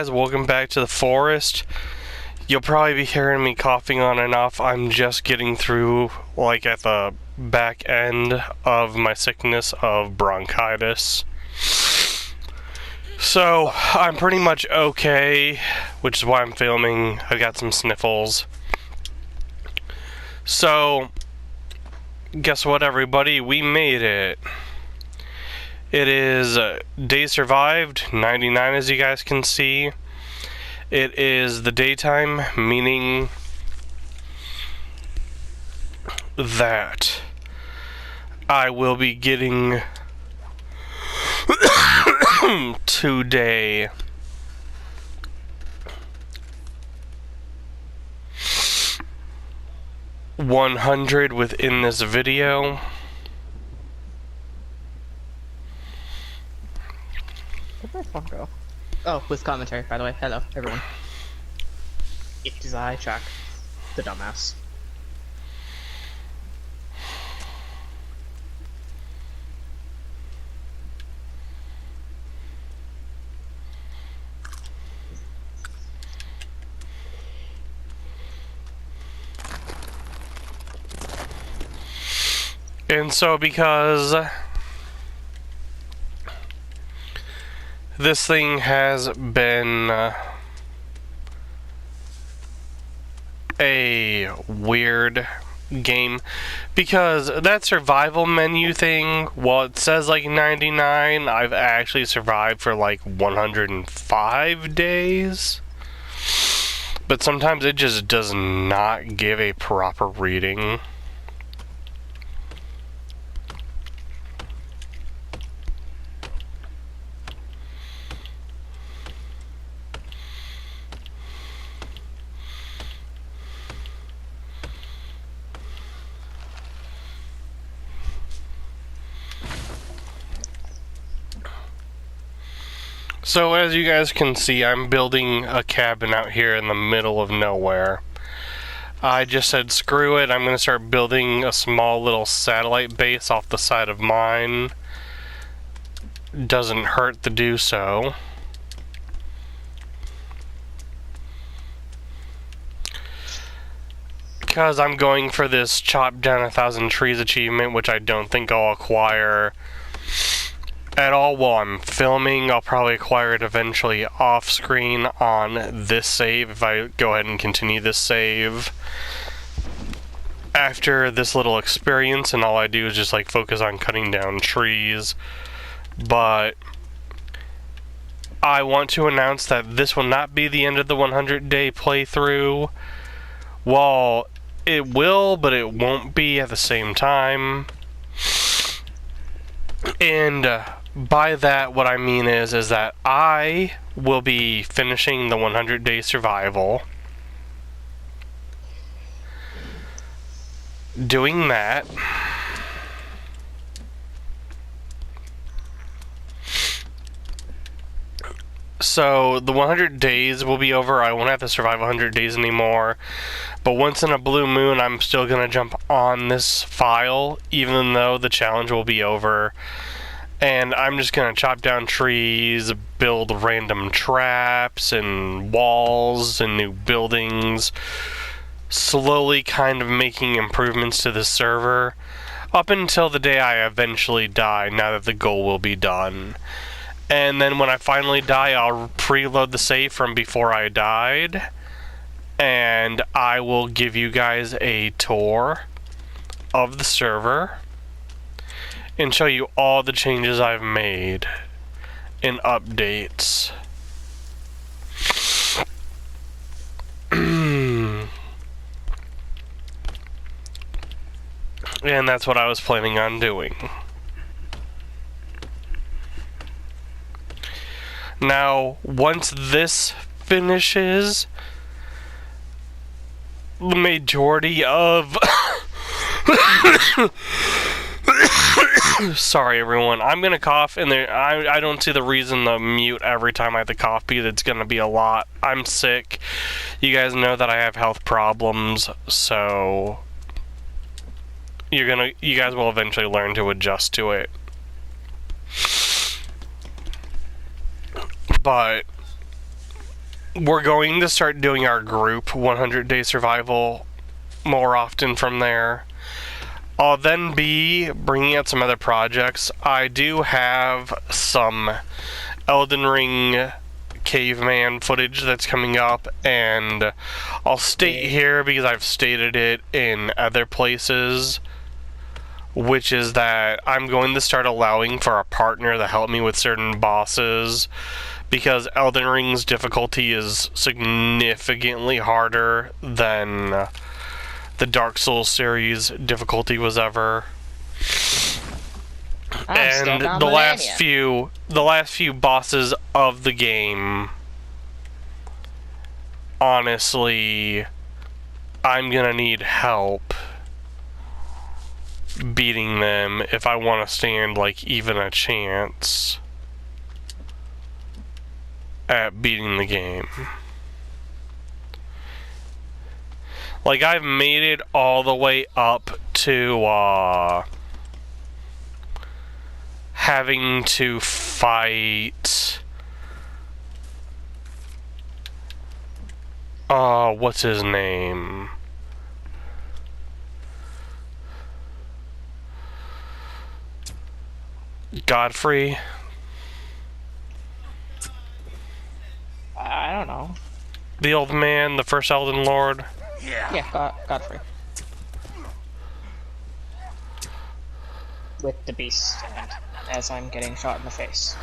guys? Welcome back to the forest. You'll probably be hearing me coughing on and off. I'm just getting through, like, at the back end of my sickness of bronchitis. So, I'm pretty much okay, which is why I'm filming. I got some sniffles. So, guess what, everybody? We made it. It is day survived, 99 as you guys can see. It is the daytime, meaning that I will be getting today $100 within this video. Where'd my phone go? Oh, with commentary, by the way. Hello, everyone. It is I, Jack, the dumbass. And so because this thing has been a weird game, because that survival menu thing, while it says like 99, I've actually survived for like 105 days. But sometimes it just does not give a proper reading. So as you guys can see, I'm building a cabin out here in the middle of nowhere. I just said screw it, I'm going to start building a small little satellite base off the side of mine. Doesn't hurt to do so. Because I'm going for this chop down 1,000 trees achievement, which I don't think I'll acquire at all while I'm filming. I'll probably acquire it eventually off screen on this save if I go ahead and continue this save after this little experience, and all I do is just like focus on cutting down trees. But I want to announce that this will not be the end of the 100-day playthrough. Well, it will, but it won't be at the same time. And by that, what I mean is that I will be finishing the 100-day survival. Doing that. So the 100 days will be over. I won't have to survive 100 days anymore. But once in a blue moon, I'm still going to jump on this file, even though the challenge will be over. And I'm just going to chop down trees, build random traps and walls and new buildings, slowly kind of making improvements to the server up until the day I eventually die, now that the goal will be done. And then when I finally die, I'll preload the save from before I died, and I will give you guys a tour of the server and show you all the changes I've made and updates. And that's what I was planning on doing. Now, once this finishes, the majority of sorry everyone, I'm gonna cough, and I don't see the reason to mute every time I have to cough, because it's gonna be a lot. I'm sick. You guys know that I have health problems, so you guys will eventually learn to adjust to it. But we're going to start doing our group 100 Day Survival more often from there. I'll then be bringing out some other projects. I do have some Elden Ring caveman footage that's coming up, and I'll state here because I've stated it in other places, which is that I'm going to start allowing for a partner to help me with certain bosses, because Elden Ring's difficulty is significantly harder than the Dark Souls series difficulty was ever. And the last few bosses of the game, honestly, I'm gonna need help beating them if I want to stand like even a chance at beating the game. Like, I've made it all the way up to having to fight what's his name? Godfrey? I don't know. The old man, the first Elden Lord? Yeah, Godfrey. With the beast stand, as I'm getting shot in the face.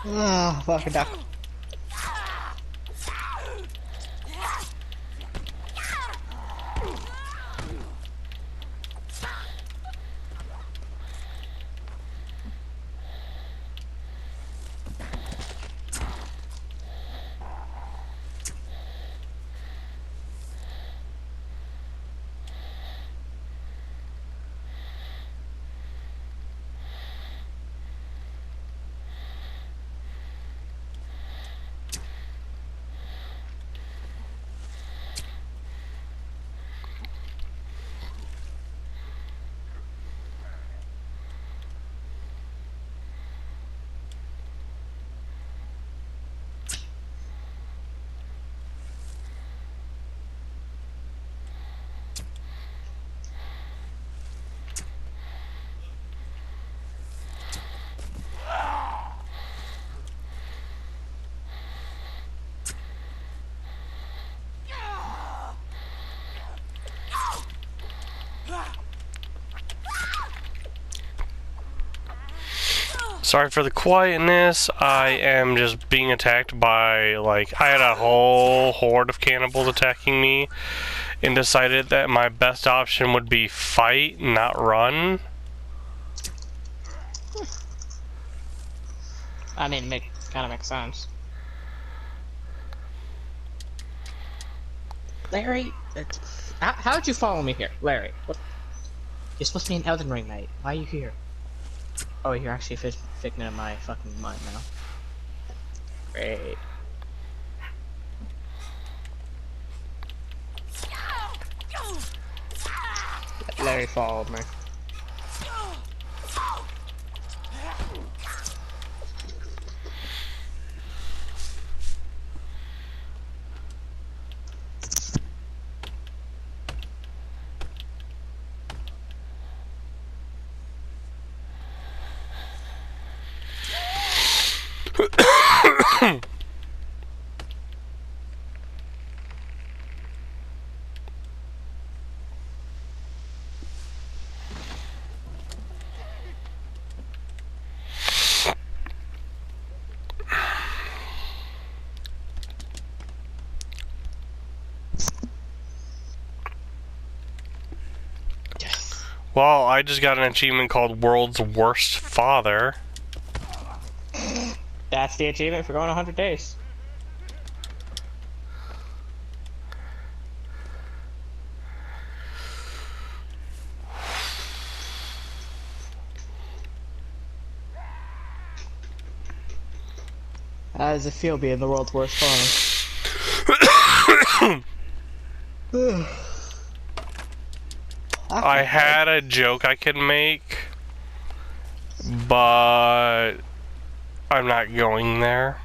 Oh, fucking duck. Sorry for the quietness. I am just being attacked by, like, I had a whole horde of cannibals attacking me and decided that my best option would be fight, not run. I mean, kind of makes sense. Larry, how'd you follow me here? Larry, what? You're supposed to be an Elden Ring, mate. Why are you here? Oh, you're actually a figment of my fucking mind now. Great. Larry followed me. Well, I just got an achievement called World's Worst Father. That's the achievement for going 100 days. How does it feel being the world's worst father? I had a joke I could make, but I'm not going there.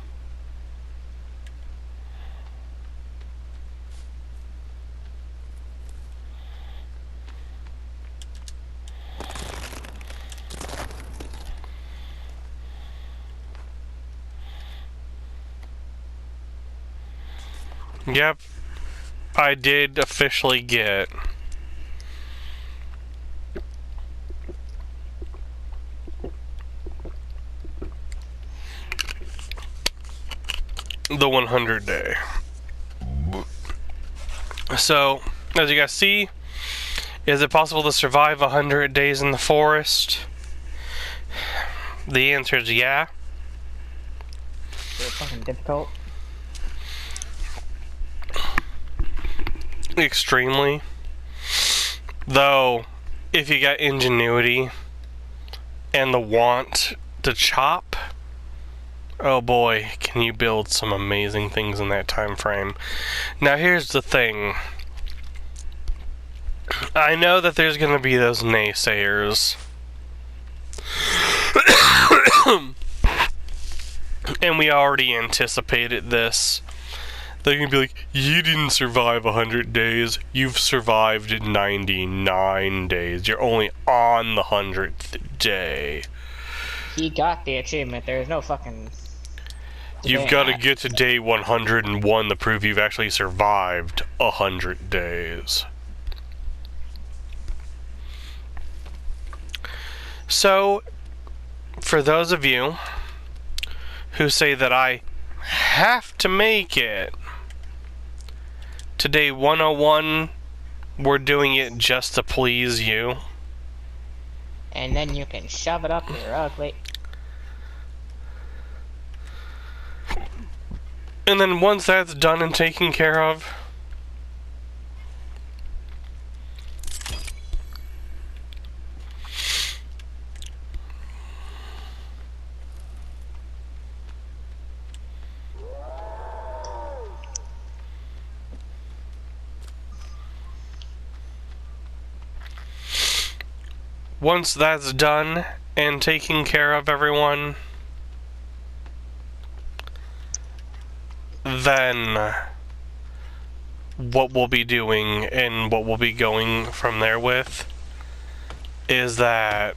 Yep, I did officially get the 100 day. So, as you guys see, is it possible to survive 100 days in the forest? The answer is yeah. It's fucking difficult. Extremely. Though, if you got ingenuity and the want to chop, oh boy, can you build some amazing things in that time frame. Now here's the thing. I know that there's gonna be those naysayers. And we already anticipated this. They're gonna be like, you didn't survive 100 days, you've survived 99 days. You're only on the 100th day. He got the achievement, there's no fucking... You've got to get to day 101 to prove you've actually survived 100 days. So, for those of you who say that I have to make it to day 101, we're doing it just to please you. And then you can shove it up your ugly. And then once that's done and taken care of, once that's done and taking care of everyone, then what we'll be doing and what we'll be going from there with is that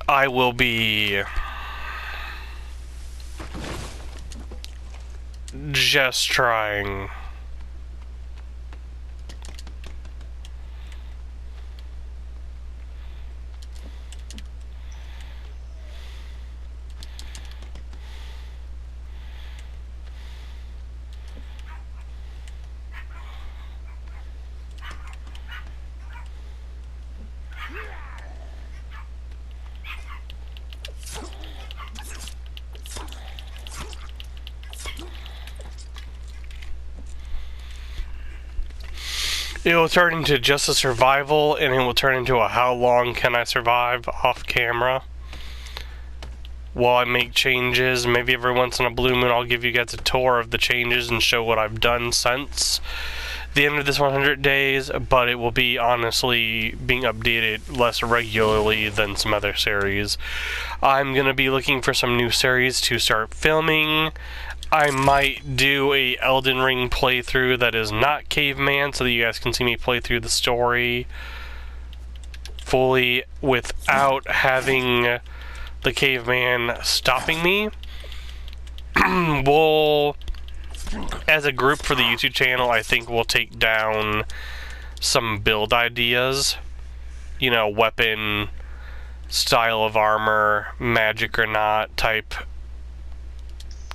I will be just trying it will turn into just a survival, and it will turn into a how long can I survive off camera while I make changes. Maybe every once in a blue moon I'll give you guys a tour of the changes and show what I've done since the end of this 100 days, but it will be honestly being updated less regularly than some other series. I'm going to be looking for some new series to start filming. I might do a Elden Ring playthrough that is not Caveman, so that you guys can see me play through the story fully without having the Caveman stopping me. We'll, as a group for the YouTube channel, I think we'll take down some build ideas. You know, weapon, style of armor, magic or not type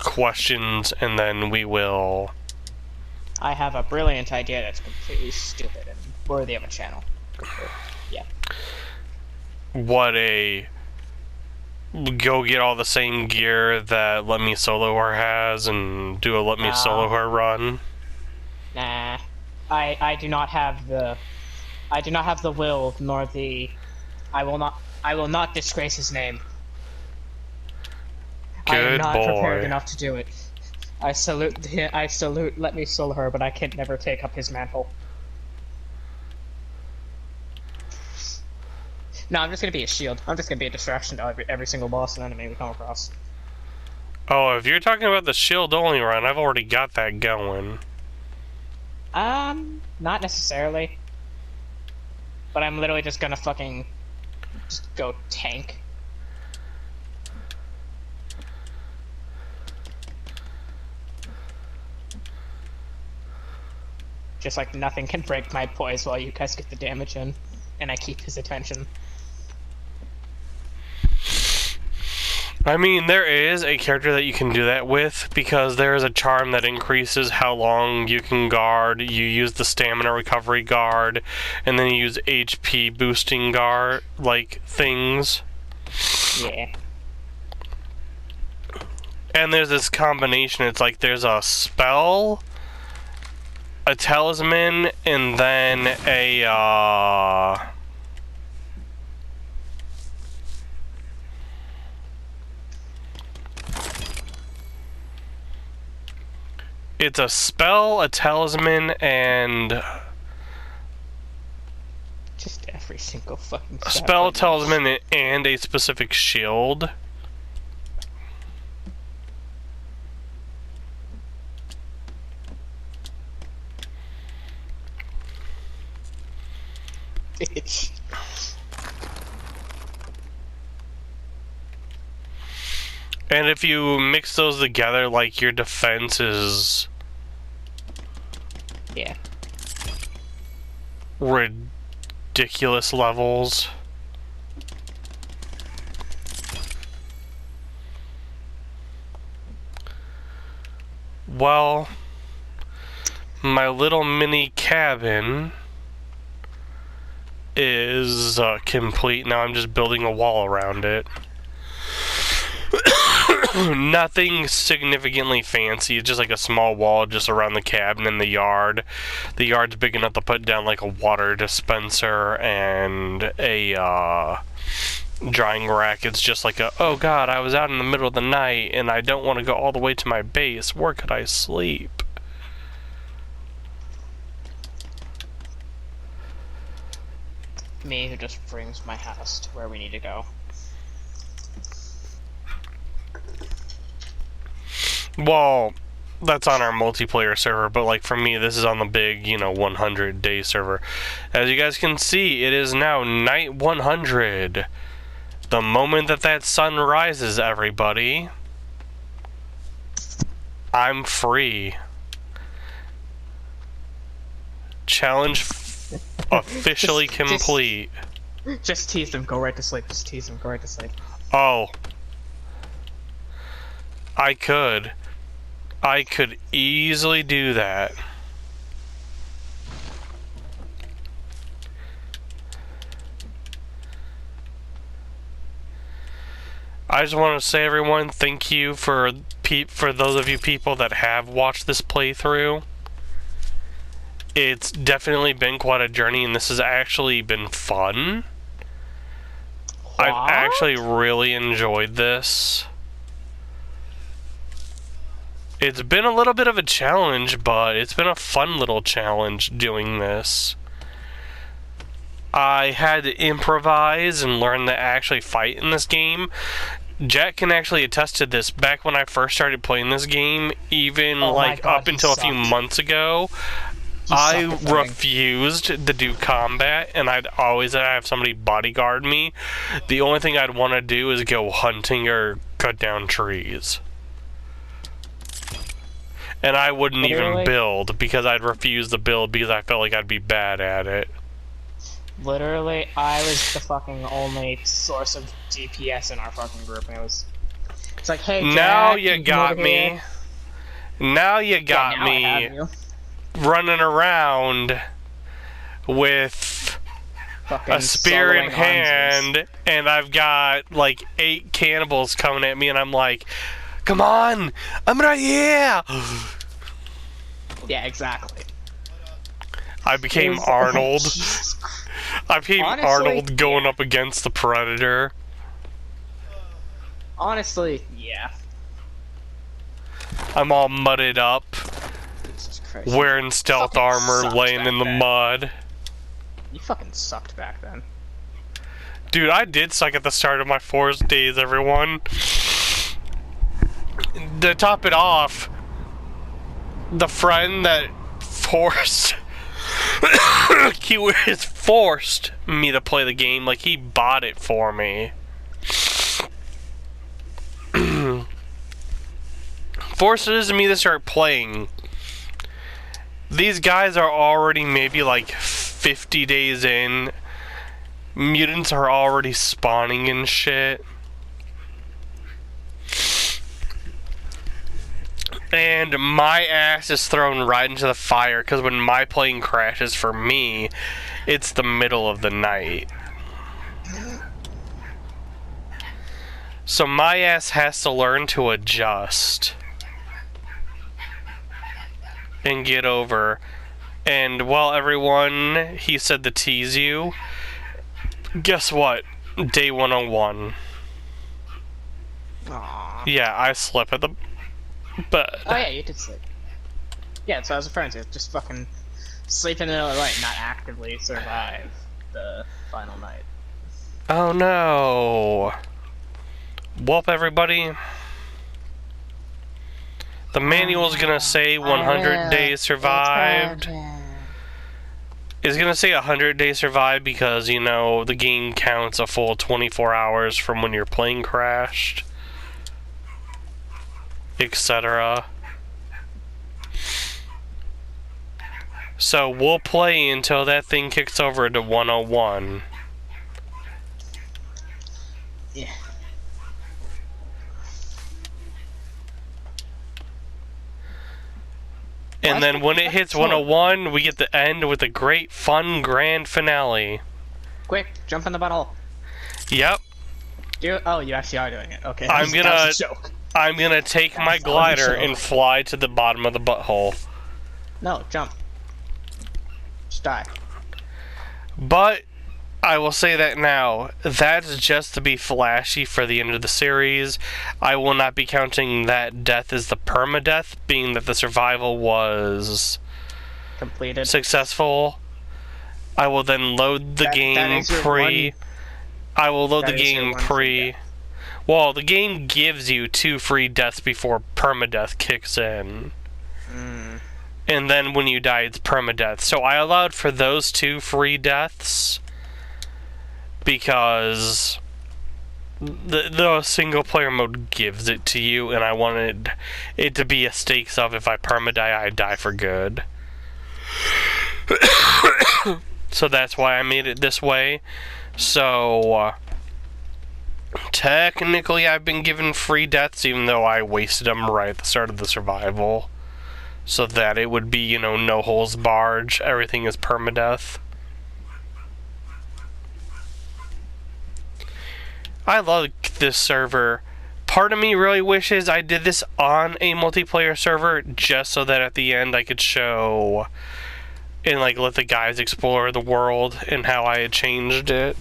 questions, and then we will... I have a brilliant idea that's completely stupid and worthy of a channel. Yeah. What a... Go get all the same gear that Let Me Solo Her has and do a Let Me Solo Her run? Nah. I do not have the will nor the I will not disgrace his name. I am not prepared enough to do it. I salute Let Me Solo Her, but I can never take up his mantle. No, I'm just gonna be a shield. I'm just gonna be a distraction to every single boss and enemy we come across. Oh, if you're talking about the shield only run, I've already got that going. Not necessarily. But I'm literally just gonna fucking just go tank. Just like nothing can break my poise while you guys get the damage in, and I keep his attention. I mean, there is a character that you can do that with, because there is a charm that increases how long you can guard. You use the stamina recovery guard, and then you use HP boosting guard, like, things. Yeah. And there's this combination, it's like there's a spell, a talisman, and then a, it's a spell, a talisman, and... Just every single fucking a spell, talisman, and a specific shield. Bitch. And if you mix those together, like, your defense is... Yeah. ridiculous levels. Well, my little mini cabin is complete. Now I'm just building a wall around it. Nothing significantly fancy, it's just like a small wall just around the cabin and the yard. The yard's big enough to put down like a water dispenser and a drying rack. It's just like a, oh god, I was out in the middle of the night and I don't want to go all the way to my base. Where could I sleep? Me who just brings my house to where we need to go. Well, that's on our multiplayer server, but like for me, this is on the big, 100-day server. As you guys can see, it is now night 100. The moment that sun rises, everybody, I'm free. Challenge officially complete. Just tease him, go right to sleep. Just tease him, go right to sleep. Oh. I could easily do that. I just want to say, everyone, thank you for those of you people that have watched this playthrough. It's definitely been quite a journey, and this has actually been fun. What? I've actually really enjoyed this. It's been a little bit of a challenge, but it's been a fun little challenge doing this. I had to improvise and learn to actually fight in this game. Jack can actually attest to this. Back when I first started playing this game, even up until a few months ago, I refused to do combat, and I'd always have somebody bodyguard me. The only thing I'd want to do is go hunting or cut down trees. And I wouldn't even build, because I'd refuse to build because I felt like I'd be bad at it. Literally, I was the fucking only source of DPS in our fucking group. It's like, hey, now Jack, you come got over me. here. Now you Yeah, got now I me have you. running around with Fucking a spear in soloing arms. hand, and I've got like 8 cannibals coming at me, and I'm like, come on, I'm right here. Yeah, exactly. I became It's- Arnold. Jesus Christ. I became Honestly, Arnold going yeah. up against the Predator. Honestly, yeah. I'm all mudded up, Jesus Christ. wearing stealth fucking armor, sucked laying back in the then. mud. You fucking sucked back then. Dude, I did suck at the start of my Forest days, everyone. To top it off, the friend that forced forced me to play the game, like he bought it for me. Forces me to start playing. These guys are already maybe like 50 days in. Mutants are already spawning and shit. And my ass is thrown right into the fire because when my plane crashes for me, it's the middle of the night. So my ass has to learn to adjust and get over. And while everyone, he said to tease you, guess what? Day 101. Aww. Yeah, I slept at the bed. Oh yeah, you did sleep. Yeah, so I was referring to just fucking sleep in the middle of the night, not actively survive the final night. Oh no. Whoop, everybody. The manual's gonna say 100 days survived. It's gonna say 100 days survived because, you know, the game counts a full 24 hours from when your plane crashed, etc. So we'll play until that thing kicks over to 101. Yeah. And then when it hits 101, we get the end with a great, fun, grand finale. Quick, jump in the butthole. Yep. Oh, you actually are doing it. Okay. I'm that was a joke. I'm gonna take my glider and fly to the bottom of the butthole. No, jump. Just die. But I will say that now. That's just to be flashy for the end of the series. I will not be counting that death as the permadeath, being that the survival was Completed. successful. I will then load the game pre. I will load the game pre. Well, the game gives you 2 free deaths before permadeath kicks in. And then when you die, it's permadeath. So I allowed for those 2 free deaths because the single player mode gives it to you, and I wanted it to be a stakes of if I permadie, I die for good. So that's why I made it this way. So technically I've been given free deaths, even though I wasted them right at the start of the survival, so that it would be, you know, no holes barred, everything is permadeath. I love this server. Part of me really wishes I did this on a multiplayer server, just so that at the end I could show and like let the guys explore the world and how I had changed it.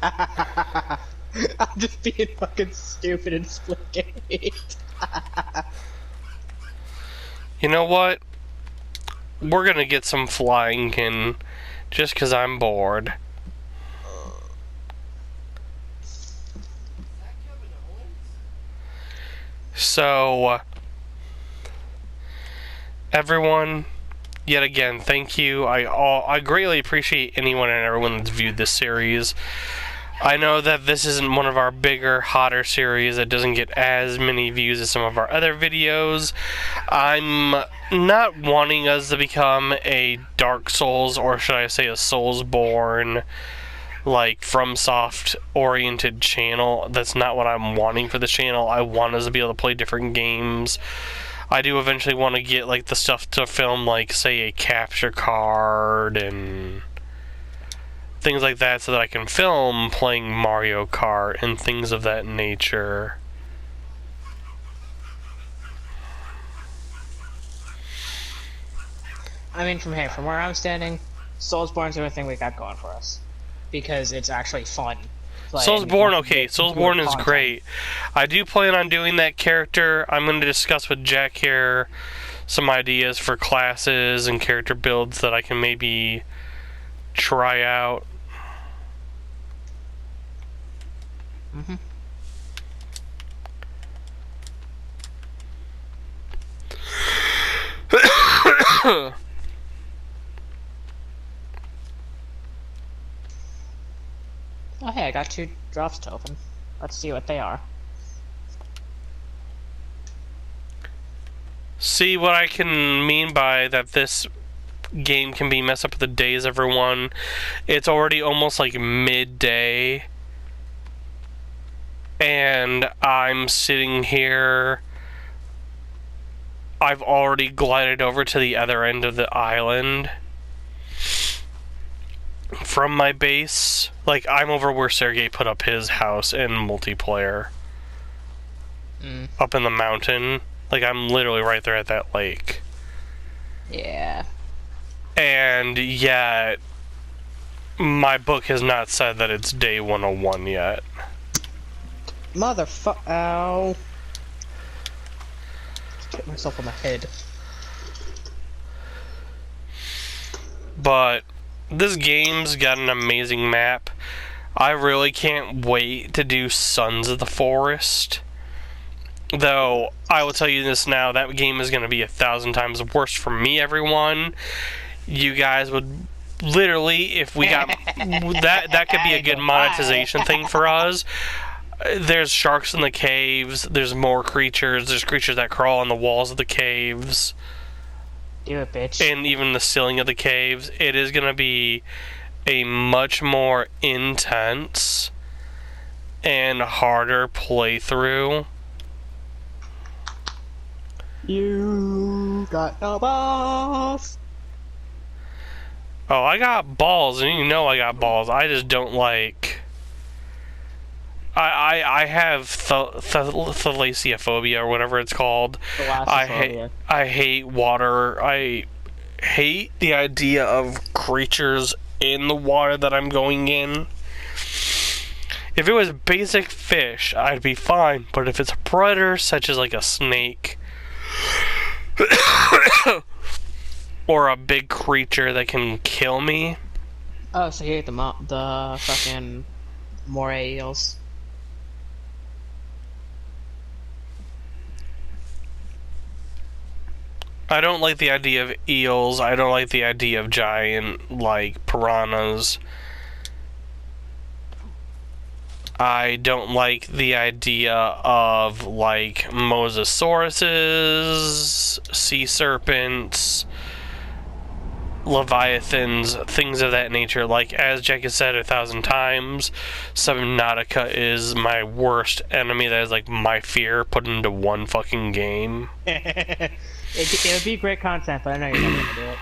I'm just being fucking stupid and splitting it. You know what? We're gonna get some flying in just because I'm bored. So, everyone, yet again, thank you. I greatly appreciate anyone and everyone that's viewed this series. I know that this isn't one of our bigger, hotter series that doesn't get as many views as some of our other videos. I'm not wanting us to become a Dark Souls, or should I say a Soulsborne, like FromSoft oriented channel. That's not what I'm wanting for the channel. I want us to be able to play different games. I do eventually want to get like the stuff to film, like say a capture card and things like that, so that I can film playing Mario Kart and things of that nature. I mean, from where I'm standing, Soulsborne's the only thing we got going for us. Because it's actually fun. Soulsborne, okay, Soulsborne is great. I do plan on doing that character. I'm going to discuss with Jack here some ideas for classes and character builds that I can maybe try out. Mm-hmm. Oh hey, I got 2 drops to open. Let's see what they are. See what I can mean by that this game can be messed up with the days, everyone. It's already almost like midday. And I'm sitting here. I've already glided over to the other end of the island from my base. Like, I'm over where Sergey put up his house in multiplayer. Up in the mountain. Like, I'm literally right there at that lake. Yeah. And yet, my book has not said that it's day 101 yet. Ow. Just hit myself on the head. But this game's got an amazing map. I really can't wait to do Sons of the Forest. Though, I will tell you this now, that game is going to be 1,000 times worse for me, everyone. You guys would literally, if we got... that could be a good monetization thing for us. There's sharks in the caves, there's more creatures, there's creatures that crawl on the walls of the caves. Do it, bitch. And even the ceiling of the caves. It is going to be a much more intense and harder playthrough. You got no balls. Oh, I got balls, and you know I got balls. I just don't like... I have thalassophobia, or whatever it's called. I hate water. I hate the idea of creatures in the water that I'm going in. If it was basic fish, I'd be fine. But if it's a predator, such as like a snake, or a big creature that can kill me. Oh, so you hate the fucking moray eels. I don't like the idea of eels. I don't like the idea of giant, like, piranhas. I don't like the idea of, like, mosasauruses, sea serpents, leviathans, things of that nature. Like, as Jack has said 1,000 times, Subnautica is my worst enemy. That is, like, my fear put into one fucking game. It would be great content, but I know you're never gonna do it.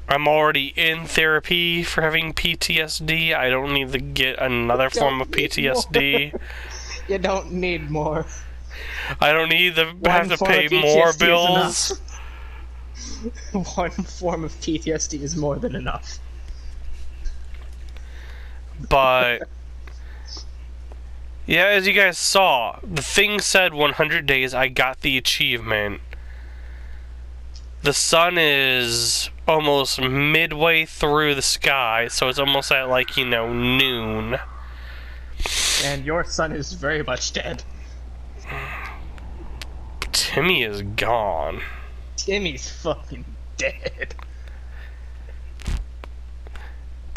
I'm already in therapy for having PTSD. I don't need to get another form of PTSD. You don't need more. I don't need to have to pay more bills. One form of PTSD is more than enough. But yeah, as you guys saw, the thing said 100 days. I got the achievement. The sun is almost midway through the sky, so it's almost at, like, you know, noon. And your sun is very much dead. Timmy is gone. Timmy's fucking dead.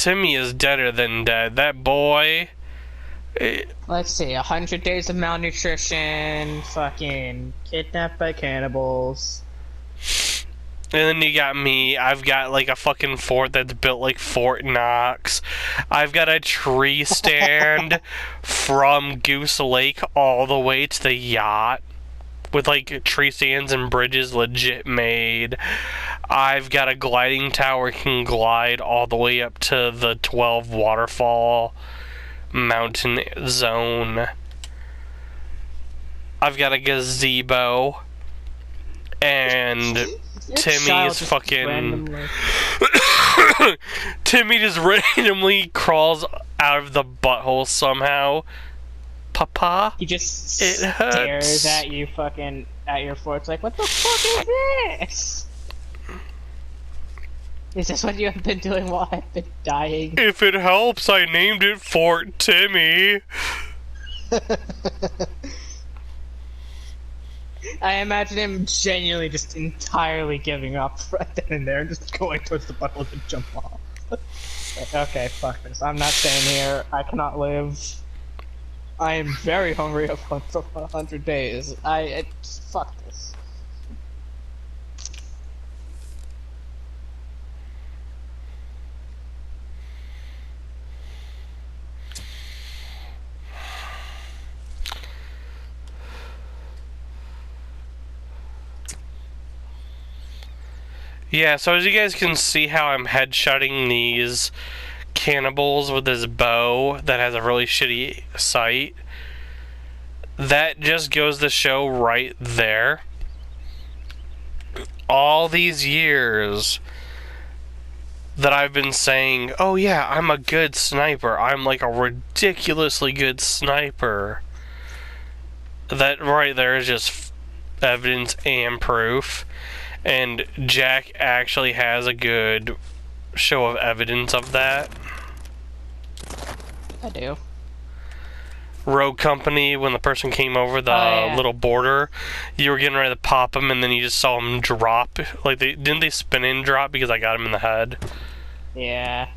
Timmy is deader than dead. That boy. Let's see, 100 days of malnutrition, fucking kidnapped by cannibals. And then you got me. I've got like a fucking fort that's built like Fort Knox. I've got a tree stand from Goose Lake all the way to the yacht. With like tree stands and bridges legit made. I've got a gliding tower can glide all the way up to the 12 waterfall mountain zone. I've got a gazebo. And Timmy is fucking... Timmy just randomly crawls out of the butthole somehow. Papa? He just It stares hurts. at you fucking at your fort. It's like, what the fuck is this? Is this what you have been doing while I've been dying? If it helps, I named it Fort Timmy. I imagine him genuinely just entirely giving up right then and there and just going towards the butthole to jump off. Like, okay, fuck this. I'm not staying here. I cannot live. I am very hungry for 100 days. Fuck this. Yeah, so as you guys can see how I'm headshotting these cannibals with this bow that has a really shitty sight. That just goes to show right there. All these years that I've been saying, oh yeah, I'm a good sniper. I'm like a ridiculously good sniper. That right there is just evidence and proof. And Jack actually has a good show of evidence of that. I do. Rogue Company, when the person came over the little border, you were getting ready to pop him, and then you just saw him drop. Like, didn't they spin in drop because I got him in the head? Yeah.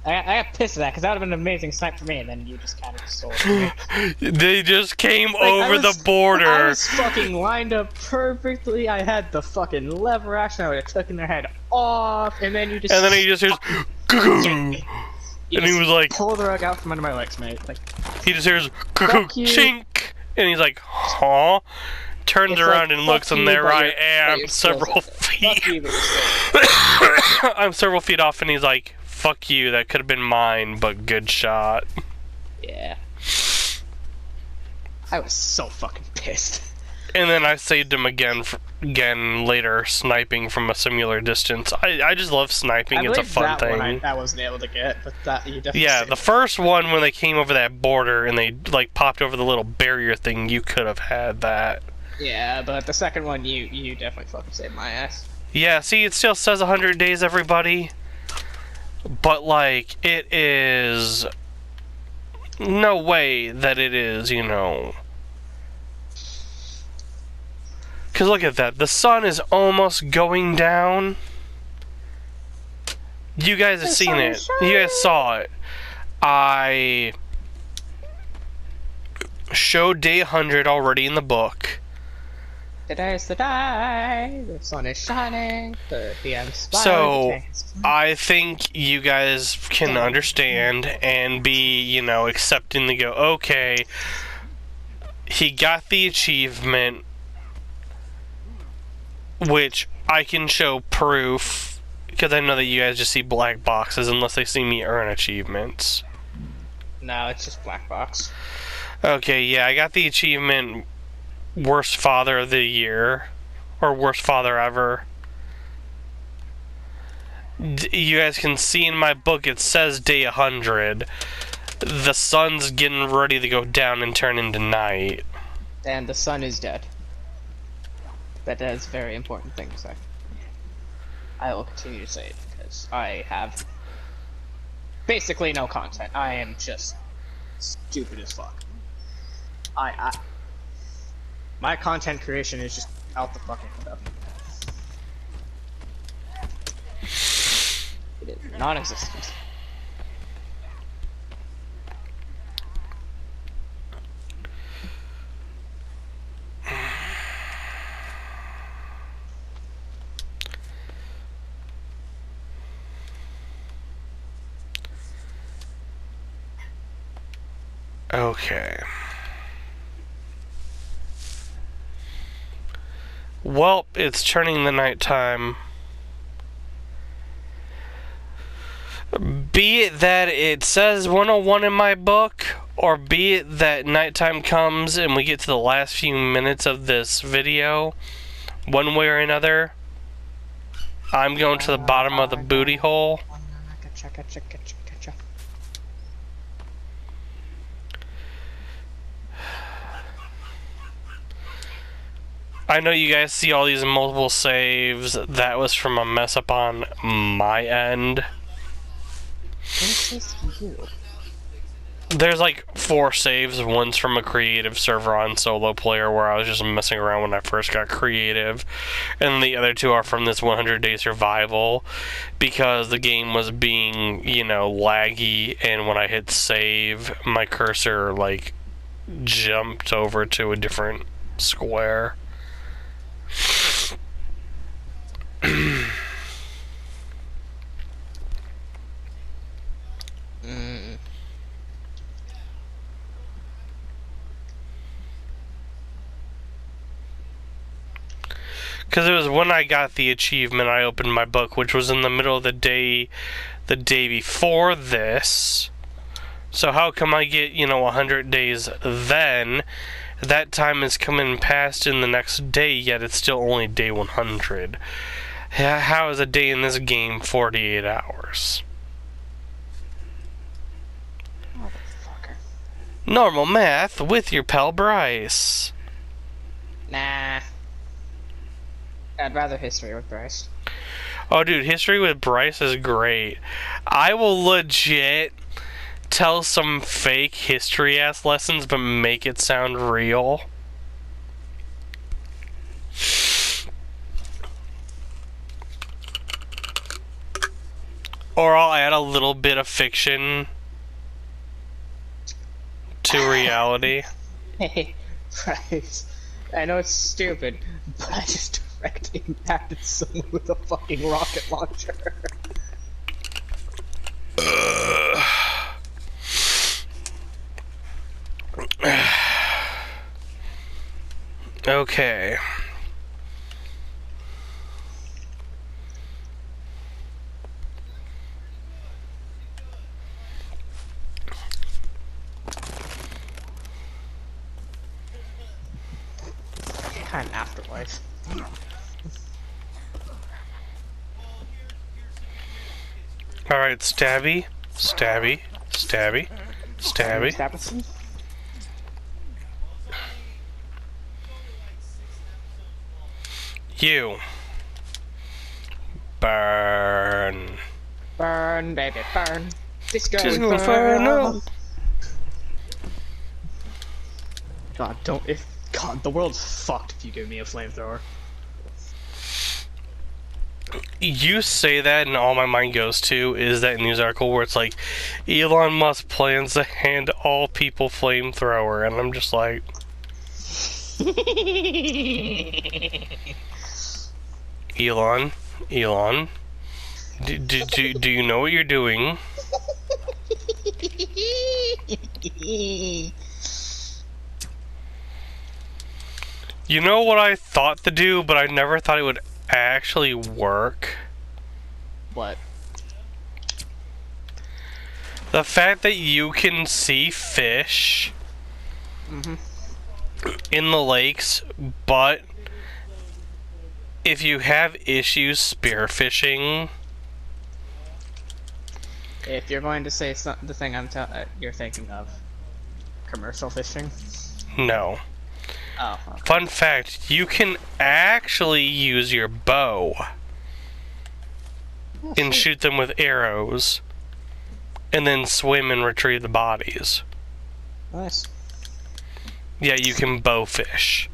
I got pissed at that because that would have been an amazing snipe for me, and then you just kind of stole it from me. They just came Like, over the border. I was fucking lined up perfectly. I had the fucking lever action. I would have taken their head off, and then you just. And then he just hears. And he was like. Pull the rug out from under my legs, mate. Like. He just hears. Fuck you. Chink! And he's like, huh? Turns It's around like, and looks, fuck and you, there but I you're- but am, you're still several safe. feet. Fuck you, but you're still I'm several feet off, and he's like, fuck you, that could have been mine, but good shot. Yeah. I was so fucking pissed. And then I saved him again later, sniping from a similar distance. I just love sniping, it's a fun that thing. one I wasn't able to get, but that you definitely Yeah, saved the first one when they came over that border and they like popped over the little barrier thing, you could have had that. Yeah, but the second one, you definitely fucking saved my ass. Yeah, see, it still says 100 days, everybody. But, like, it is... No way that it is, you know... Because look at that. The sun is almost going down. You guys have The seen sun it. is You guys saw it. I showed day 100 already in the book. Today is the day, the sun is shining, the PM's So, I think you guys can understand and be, you know, accepting to go, okay, he got the achievement, which I can show proof, because I know that you guys just see black boxes unless they see me earn achievements. No, it's just black box. Okay, yeah, I got the achievement Worst Father of the Year, or Worst Father Ever. You guys can see in my book it says day 100. The sun's getting ready to go down and turn into night. And the sun is dead. That is a very important thing to say. I will continue to say it because I have basically no content. I am just stupid as fuck. My content creation is just out the fucking window. It is non-existent. Okay. Well, it's turning the nighttime. Be it that it says 101 in my book, or be it that nighttime comes and we get to the last few minutes of this video, one way or another, I'm going to the bottom of the booty hole. Gotcha. I know you guys see all these multiple saves. That was from a mess up on my end. What is this to you? There's like 4 saves. One's from a creative server on solo player where I was just messing around when I first got creative. And the other 2 are from this 100-day survival because the game was being, you know, laggy, and when I hit save, my cursor like jumped over to a different square. Because it was when I got the achievement, I opened my book, which was in the middle of the day before this. So how come I get, you know, 100 days then? That time is coming past in the next day, yet it's still only day 100. How is a day in this game 48 hours? Motherfucker. Normal math with your pal Bryce. Nah. I'd rather history with Bryce. Oh, dude, history with Bryce is great. I will legit tell some fake history-ass lessons, but make it sound real. Or I'll add a little bit of fiction to reality. Hey, Bryce. I know it's stupid, but I just directly impacted someone with a fucking rocket launcher. Okay. Kind of afterlife. Alright, stabby, stabby, stabby, stabby. Stabberson? You. Burn. Burn, baby, burn. Disco Disco Inferno. Inferno. God, don't. If God, the world's fucked if you give me a flamethrower. You say that, and all my mind goes to is that news article where it's like, Elon Musk plans to hand all people flamethrower, and I'm just like, Elon, do you know what you're doing? You know what I thought to do, but I never thought it would actually work? What? The fact that you can see fish in the lakes, but if you have issues spearfishing... If you're going to say the thing you're thinking of, commercial fishing? No. Oh, okay. Fun fact, you can actually use your bow and shoot them with arrows, and then swim and retrieve the bodies. Nice. Yeah, you can bow fish.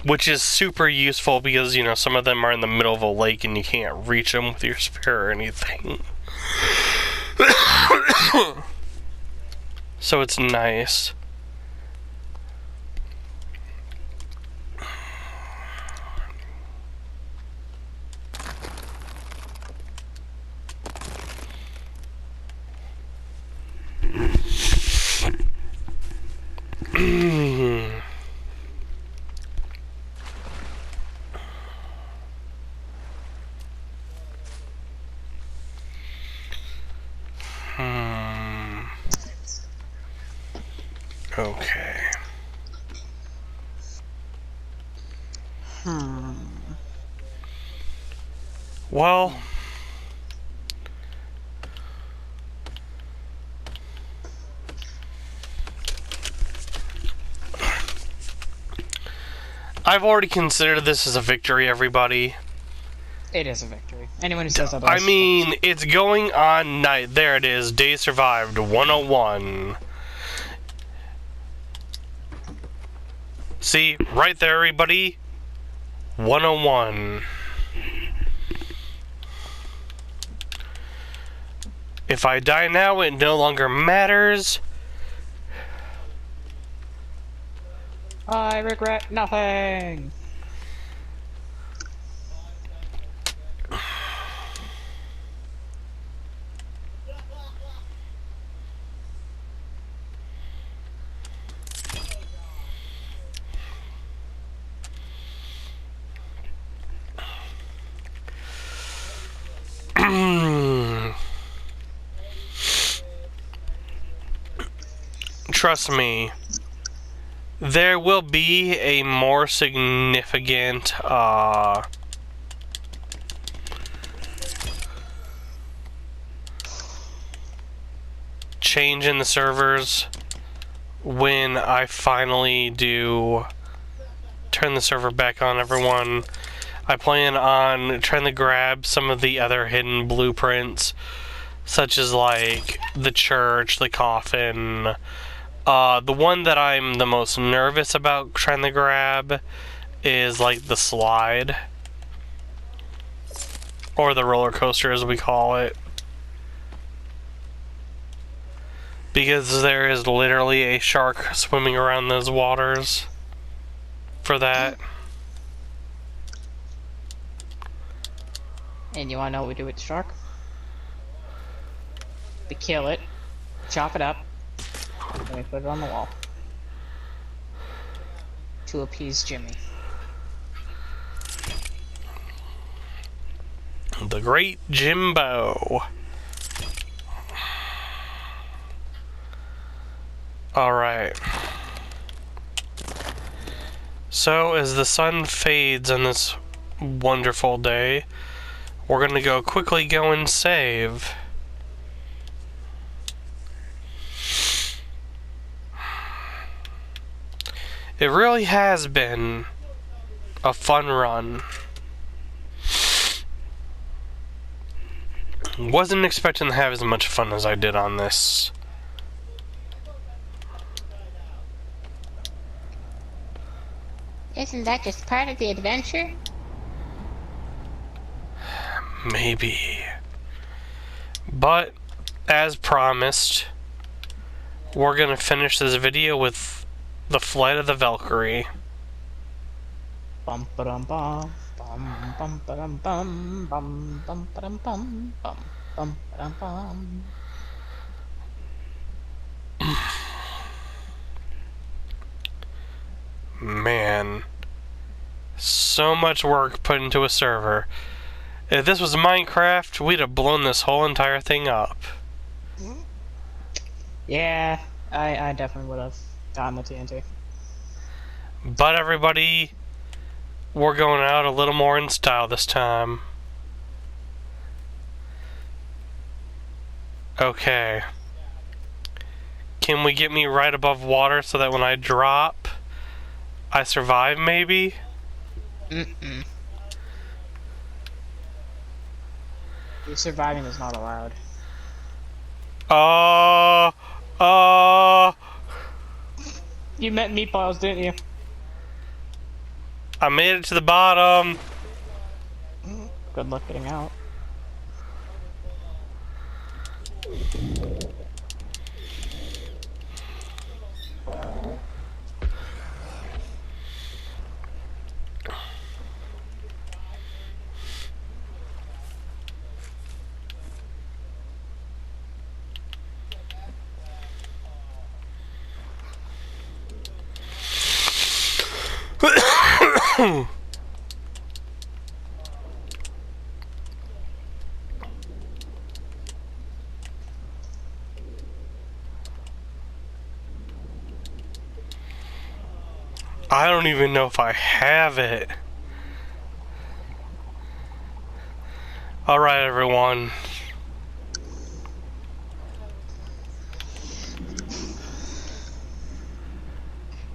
Which is super useful because, you know, some of them are in the middle of a lake and you can't reach them with your spear or anything. So it's nice. Okay. Well, I've already considered this as a victory, everybody. It is a victory. Anyone who says I otherwise. mean, it's going on night. There it is. Day survived 101. See, right there, everybody. 101. If I die now, it no longer matters. I regret nothing. Trust me, there will be a more significant change in the servers when I finally do turn the server back on, everyone. I plan on trying to grab some of the other hidden blueprints, such as like the church, the coffin. The one that I'm the most nervous about trying to grab is like the slide, or the roller coaster as we call it, because there is literally a shark swimming around those waters for that. And you wanna know what we do with the shark? We kill it, chop it up, and we put it on the wall. To appease Jimmy. The Great Jimbo. Alright. So, as the sun fades on this wonderful day, we're gonna quickly go and save. It really has been a fun run. Wasn't expecting to have as much fun as I did on this. Isn't that just part of the adventure? Maybe. But, as promised, we're gonna finish this video with the Flight of the Valkyrie. Bum ba dum bum bum bum ba dum bum bum bum ba dum bum bum bum ba dum bum. Man, so much work put into a server. If this was Minecraft, we'd have blown this whole entire thing up. Yeah, I definitely would have gotten the TNT. But everybody, we're going out a little more in style this time. Okay. Can we get me right above water so that when I drop, I survive, maybe? Mm-mm. Surviving is not allowed. You met meatballs, didn't you? I made it to the bottom. Good luck getting out. I don't even know if I have it. Alright, everyone.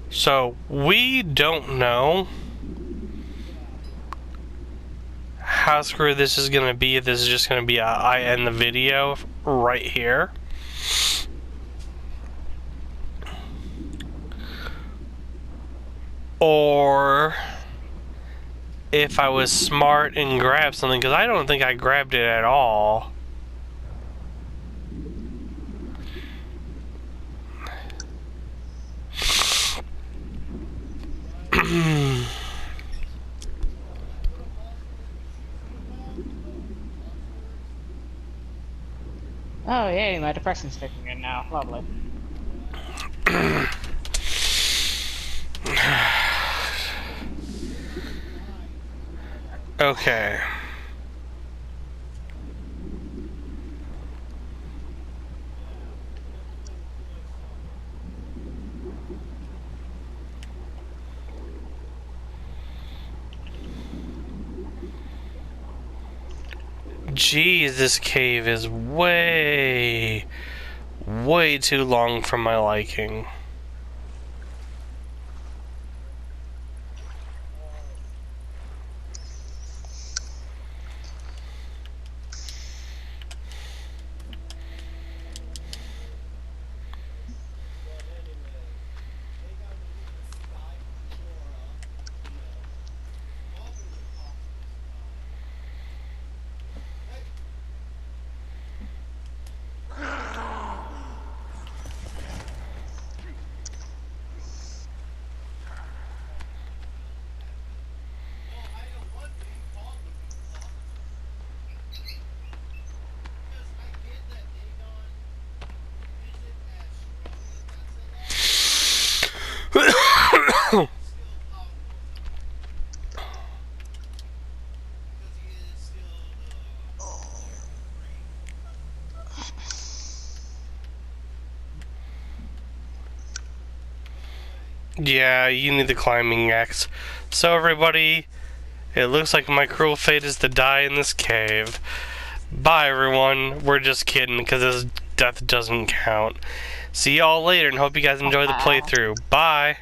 So, we don't know how screwed this is going to be. If this is just going to be I end the video right here. Or if I was smart and grabbed something, because I don't think I grabbed it at all. Oh yay, my depression's kicking in now. Lovely. Okay. Jeez, this cave is way too long for my liking. Yeah, you need the climbing axe. So everybody, it looks like my cruel fate is to die in this cave. Bye everyone. We're just kidding because this death doesn't count. See y'all later and hope you guys enjoy the playthrough. Bye.